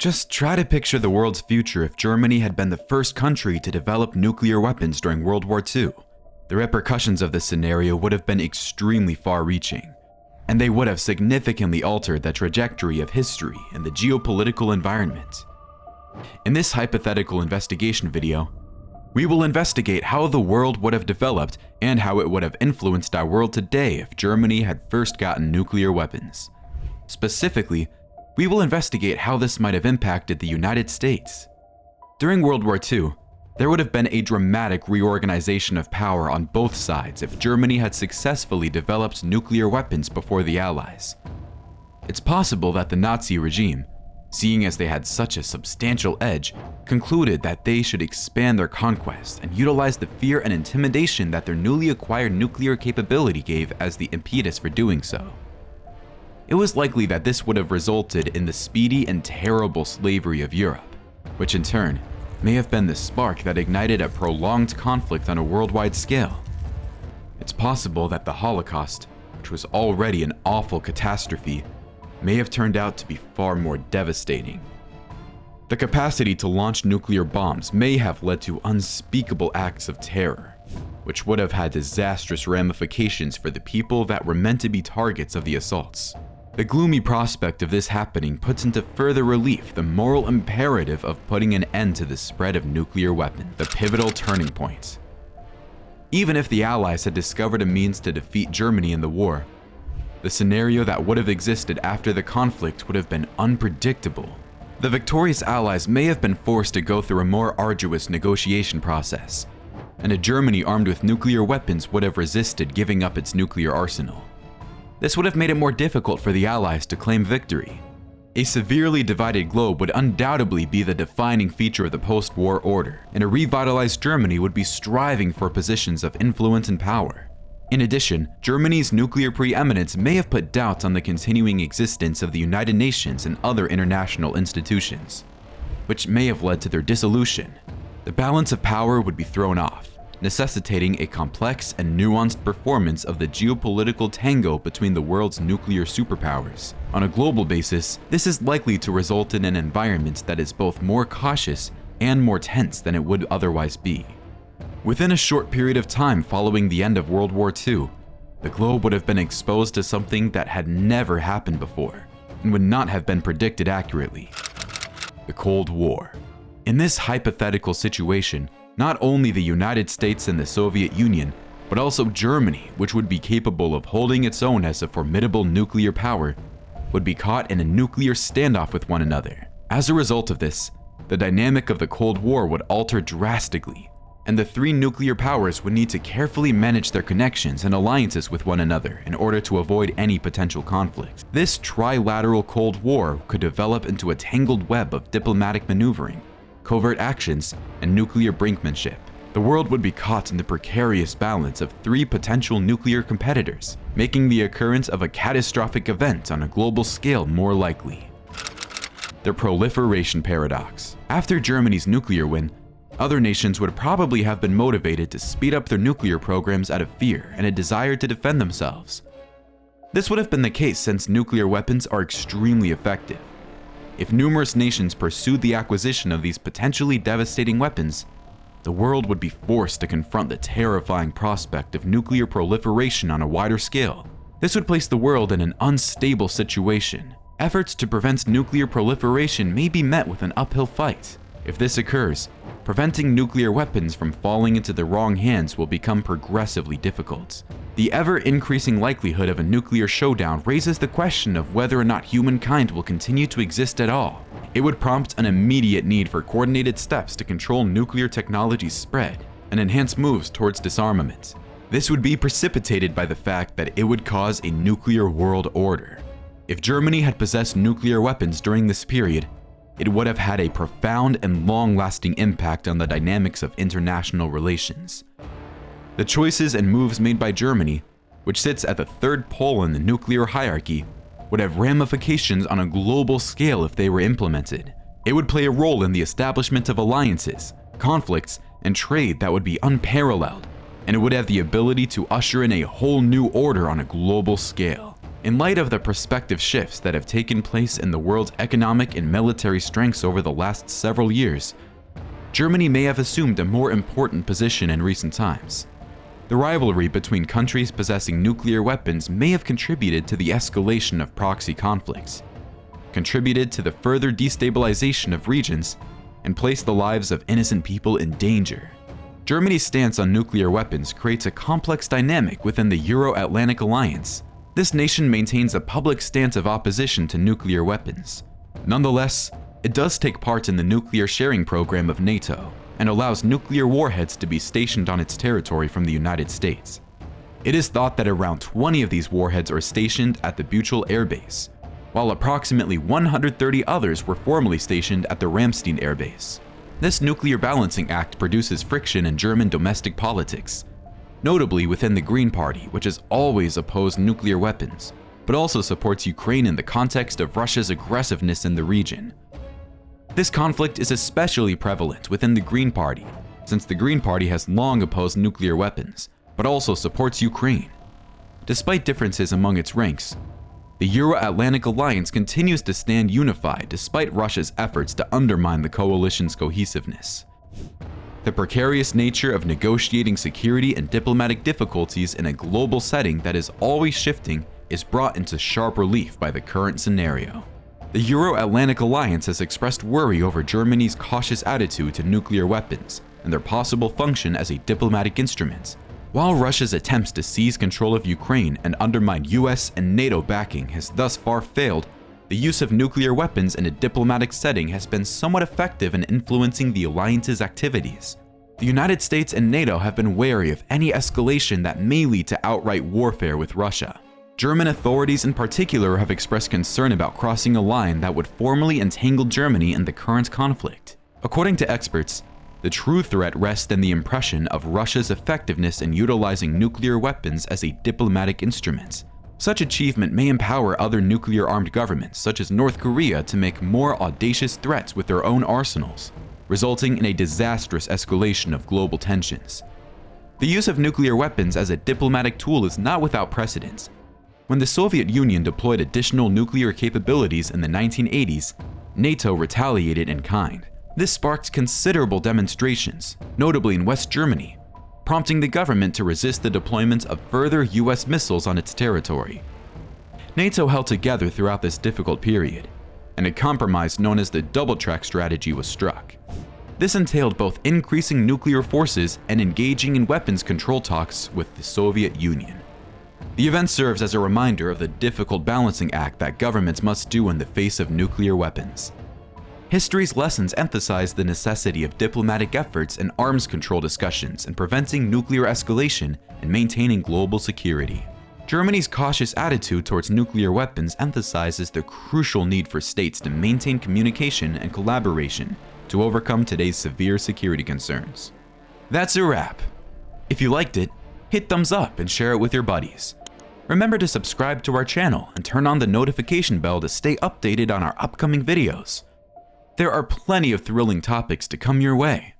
Just try to picture the world's future if Germany had been the first country to develop nuclear weapons during World War II. The repercussions of this scenario would have been extremely far-reaching, and they would have significantly altered the trajectory of history and the geopolitical environment. In this hypothetical investigation video, we will investigate how the world would have developed and how it would have influenced our world today if Germany had first gotten nuclear weapons. Specifically, we will investigate how this might have impacted the United States. During World War II, there would have been a dramatic reorganization of power on both sides if Germany had successfully developed nuclear weapons before the Allies. It's possible that the Nazi regime, seeing as they had such a substantial edge, concluded that they should expand their conquest and utilize the fear and intimidation that their newly acquired nuclear capability gave as the impetus for doing so. It was likely that this would have resulted in the speedy and terrible slavery of Europe, which in turn may have been the spark that ignited a prolonged conflict on a worldwide scale. It's possible that the Holocaust, which was already an awful catastrophe, may have turned out to be far more devastating. The capacity to launch nuclear bombs may have led to unspeakable acts of terror, which would have had disastrous ramifications for the people that were meant to be targets of the assaults. The gloomy prospect of this happening puts into further relief the moral imperative of putting an end to the spread of nuclear weapons, the pivotal turning point. Even if the Allies had discovered a means to defeat Germany in the war, the scenario that would have existed after the conflict would have been unpredictable. The victorious Allies may have been forced to go through a more arduous negotiation process, and a Germany armed with nuclear weapons would have resisted giving up its nuclear arsenal. This would have made it more difficult for the Allies to claim victory. A severely divided globe would undoubtedly be the defining feature of the post-war order, and a revitalized Germany would be striving for positions of influence and power. In addition, Germany's nuclear preeminence may have put doubts on the continuing existence of the United Nations and other international institutions, which may have led to their dissolution. The balance of power would be thrown off, necessitating a complex and nuanced performance of the geopolitical tango between the world's nuclear superpowers. On a global basis, this is likely to result in an environment that is both more cautious and more tense than it would otherwise be. Within a short period of time following the end of World War II, the globe would have been exposed to something that had never happened before and would not have been predicted accurately: the Cold War. In this hypothetical situation, not only the United States and the Soviet Union, but also Germany, which would be capable of holding its own as a formidable nuclear power, would be caught in a nuclear standoff with one another. As a result of this, the dynamic of the Cold War would alter drastically, and the three nuclear powers would need to carefully manage their connections and alliances with one another in order to avoid any potential conflict. This trilateral Cold War could develop into a tangled web of diplomatic maneuvering, covert actions, and nuclear brinkmanship. The world would be caught in the precarious balance of three potential nuclear competitors, making the occurrence of a catastrophic event on a global scale more likely. The proliferation paradox. After Germany's nuclear win, other nations would probably have been motivated to speed up their nuclear programs out of fear and a desire to defend themselves. This would have been the case since nuclear weapons are extremely effective. If numerous nations pursued the acquisition of these potentially devastating weapons, the world would be forced to confront the terrifying prospect of nuclear proliferation on a wider scale. This would place the world in an unstable situation. Efforts to prevent nuclear proliferation may be met with an uphill fight. If this occurs, preventing nuclear weapons from falling into the wrong hands will become progressively difficult. The ever-increasing likelihood of a nuclear showdown raises the question of whether or not humankind will continue to exist at all. It would prompt an immediate need for coordinated steps to control nuclear technology's spread and enhance moves towards disarmament. This would be precipitated by the fact that it would cause a nuclear world order. If Germany had possessed nuclear weapons during this period, it would have had a profound and long-lasting impact on the dynamics of international relations. The choices and moves made by Germany, which sits at the third pole in the nuclear hierarchy, would have ramifications on a global scale if they were implemented. It would play a role in the establishment of alliances, conflicts, and trade that would be unparalleled, and it would have the ability to usher in a whole new order on a global scale. In light of the prospective shifts that have taken place in the world's economic and military strengths over the last several years, Germany may have assumed a more important position in recent times. The rivalry between countries possessing nuclear weapons may have contributed to the escalation of proxy conflicts, contributed to the further destabilization of regions, and placed the lives of innocent people in danger. Germany's stance on nuclear weapons creates a complex dynamic within the Euro-Atlantic Alliance. This nation maintains a public stance of opposition to nuclear weapons. Nonetheless, it does take part in the nuclear sharing program of NATO and allows nuclear warheads to be stationed on its territory from the United States. It is thought that around 20 of these warheads are stationed at the Buchel Air Base, while approximately 130 others were formerly stationed at the Ramstein Air Base. This nuclear balancing act produces friction in German domestic politics, notably within the Green Party, which has always opposed nuclear weapons, but also supports Ukraine in the context of Russia's aggressiveness in the region. This conflict is especially prevalent within the Green Party, since the Green Party has long opposed nuclear weapons, but also supports Ukraine. Despite differences among its ranks, the Euro-Atlantic Alliance continues to stand unified despite Russia's efforts to undermine the coalition's cohesiveness. The precarious nature of negotiating security and diplomatic difficulties in a global setting that is always shifting is brought into sharp relief by the current scenario. The Euro-Atlantic Alliance has expressed worry over Germany's cautious attitude to nuclear weapons and their possible function as a diplomatic instrument. While Russia's attempts to seize control of Ukraine and undermine US and NATO backing has thus far failed, the use of nuclear weapons in a diplomatic setting has been somewhat effective in influencing the alliance's activities. The United States and NATO have been wary of any escalation that may lead to outright warfare with Russia. German authorities in particular have expressed concern about crossing a line that would formally entangle Germany in the current conflict. According to experts, the true threat rests in the impression of Russia's effectiveness in utilizing nuclear weapons as a diplomatic instrument. Such achievement may empower other nuclear-armed governments, such as North Korea, to make more audacious threats with their own arsenals, resulting in a disastrous escalation of global tensions. The use of nuclear weapons as a diplomatic tool is not without precedent. When the Soviet Union deployed additional nuclear capabilities in the 1980s, NATO retaliated in kind. This sparked considerable demonstrations, notably in West Germany, prompting the government to resist the deployment of further US missiles on its territory. NATO held together throughout this difficult period, and a compromise known as the double-track strategy was struck. This entailed both increasing nuclear forces and engaging in weapons control talks with the Soviet Union. The event serves as a reminder of the difficult balancing act that governments must do in the face of nuclear weapons. History's lessons emphasize the necessity of diplomatic efforts and arms control discussions in preventing nuclear escalation and maintaining global security. Germany's cautious attitude towards nuclear weapons emphasizes the crucial need for states to maintain communication and collaboration to overcome today's severe security concerns. That's a wrap. If you liked it, hit thumbs up and share it with your buddies. Remember to subscribe to our channel and turn on the notification bell to stay updated on our upcoming videos. There are plenty of thrilling topics to come your way.